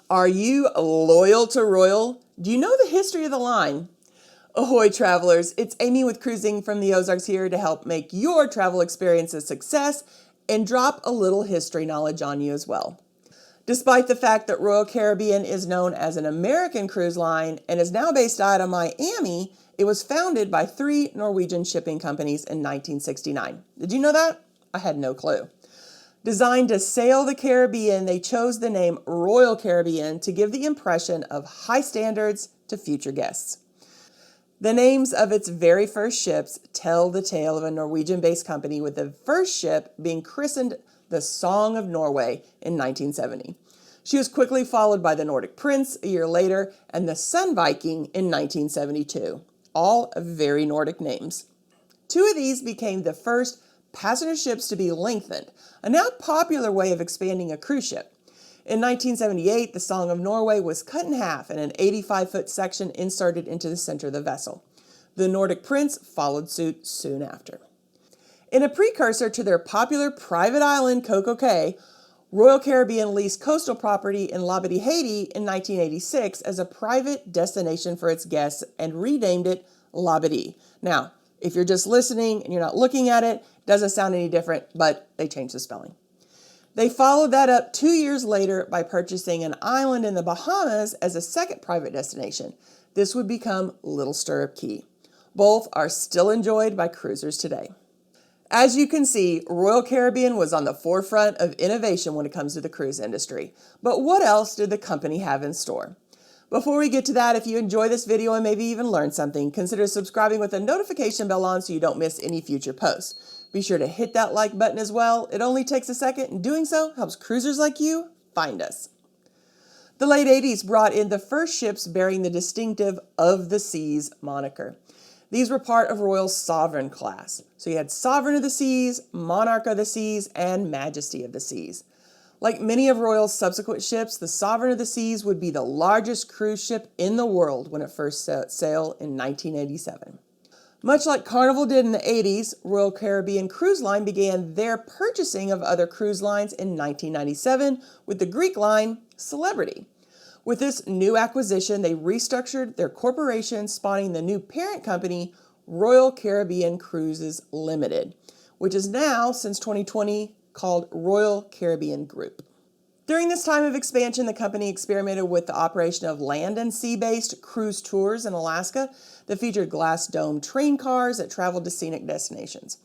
Are you loyal to Royal? Do you know the history of the line? Ahoy travelers, it's Amy with Cruising from the Ozarks here to help make your travel experience a success and drop a little history knowledge on you as well. Despite the fact that Royal Caribbean is known as an American cruise line and is now based out of Miami, it was founded by 3 Norwegian shipping companies in 1969. Did you know that? I had no clue. Designed to sail the Caribbean, they chose the name Royal Caribbean to give the impression of high standards to future guests. The names of its very first ships tell the tale of a Norwegian-based company, with the first ship being christened the Song of Norway in 1970. She was quickly followed by the Nordic Prince a year later and the Sun Viking in 1972. All very Nordic names. 2 of these became the first passenger ships to be lengthened, a now popular way of expanding a cruise ship. In 1978, the Song of Norway was cut in half and an 85-foot section inserted into the center of the vessel. The Nordic Prince followed suit soon after. In a precursor to their popular private island, Coco Cay, Royal Caribbean leased coastal property in Labadee, Haiti in 1986 as a private destination for its guests and renamed it Labadee. Now, if you're just listening and you're not looking at it, it doesn't sound any different, but they changed the spelling. They followed that up 2 years later by purchasing an island in the Bahamas as a second private destination. This would become Little Stirrup Key. Both are still enjoyed by cruisers today. As you can see, Royal Caribbean was on the forefront of innovation when it comes to the cruise industry. But what else did the company have in store? Before we get to that, if you enjoy this video and maybe even learn something, consider subscribing with a notification bell on so you don't miss any future posts. Be sure to hit that like button as well. It only takes a second, and doing so helps cruisers like you find us. The late 80s brought in the first ships bearing the distinctive Of the Seas moniker. These were part of Royal's Sovereign class. So you had Sovereign of the Seas, Monarch of the Seas, and Majesty of the Seas. Like many of Royal's subsequent ships, the Sovereign of the Seas would be the largest cruise ship in the world when it first set sail in 1987. Much like Carnival did in the 80s, Royal Caribbean Cruise Line began their purchasing of other cruise lines in 1997 with the Greek line Celebrity. With this new acquisition, they restructured their corporation, spawning the new parent company, Royal Caribbean Cruises Limited, which is now, since 2020, called Royal Caribbean Group. During this time of expansion, the company experimented with the operation of land and sea-based cruise tours in Alaska that featured glass dome train cars that traveled to scenic destinations.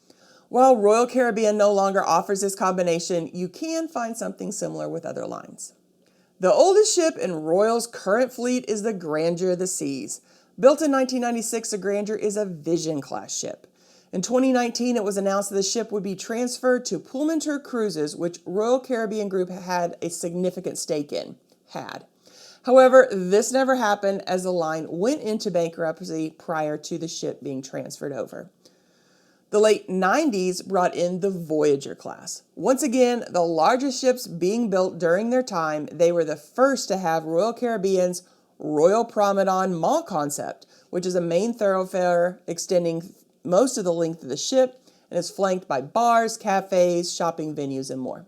While Royal Caribbean no longer offers this combination, you can find something similar with other lines. The oldest ship in Royal's current fleet is the Grandeur of the Seas. Built in 1996, the Grandeur is a Vision class ship. In 2019, it was announced that the ship would be transferred to Pullmantur Cruises, which Royal Caribbean Group had a significant stake in. However, this never happened as the line went into bankruptcy prior to the ship being transferred over. The late 90s brought in the Voyager class. Once again, the largest ships being built during their time, they were the first to have Royal Caribbean's Royal Promenade Mall concept, which is a main thoroughfare extending most of the length of the ship and is flanked by bars, cafes, shopping venues, and more.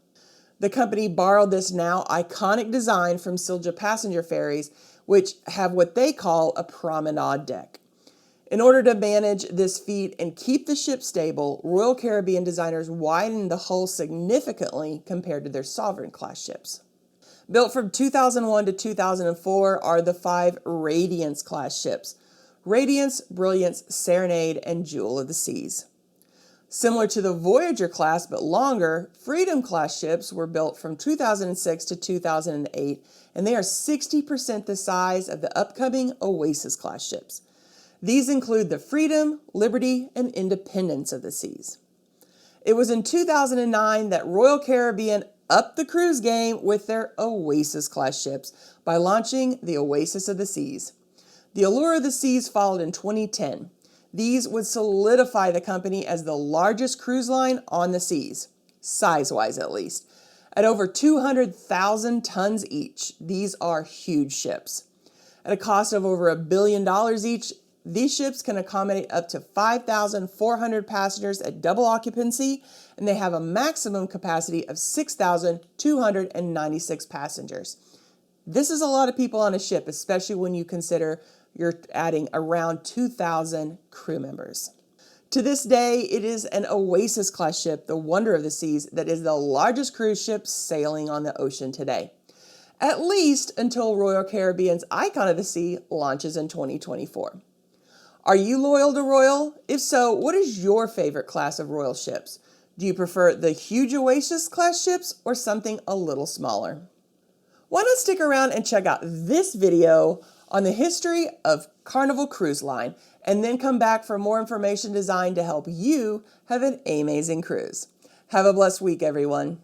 The company borrowed this now iconic design from Silja passenger ferries, which have what they call a promenade deck. In order to manage this feat and keep the ship stable, Royal Caribbean designers widened the hull significantly compared to their Sovereign class ships. Built from 2001 to 2004 are the 5 Radiance class ships: Radiance, Brilliance, Serenade, and Jewel of the Seas. Similar to the Voyager class but longer, Freedom class ships were built from 2006 to 2008, and they are 60% the size of the upcoming Oasis class ships. These include the Freedom, Liberty, and Independence of the Seas. It was in 2009 that Royal Caribbean upped the cruise game with their Oasis class ships by launching the Oasis of the Seas. The Allure of the Seas followed in 2010. These would solidify the company as the largest cruise line on the seas, size-wise at least. At over 200,000 tons each, these are huge ships. At a cost of over $1 billion each, these ships can accommodate up to 5,400 passengers at double occupancy, and they have a maximum capacity of 6,296 passengers. This is a lot of people on a ship, especially when you consider you're adding around 2,000 crew members. To this day, it is an Oasis Class ship, the wonder of the seas, that is the largest cruise ship sailing on the ocean today. At least until Royal Caribbean's Icon of the Sea launches in 2024. Are you loyal to Royal? If so, what is your favorite class of Royal ships? Do you prefer the huge Oasis Class ships or something a little smaller? Why not stick around and check out this video on the history of Carnival Cruise Line, and then come back for more information designed to help you have an amazing cruise. Have a blessed week, everyone.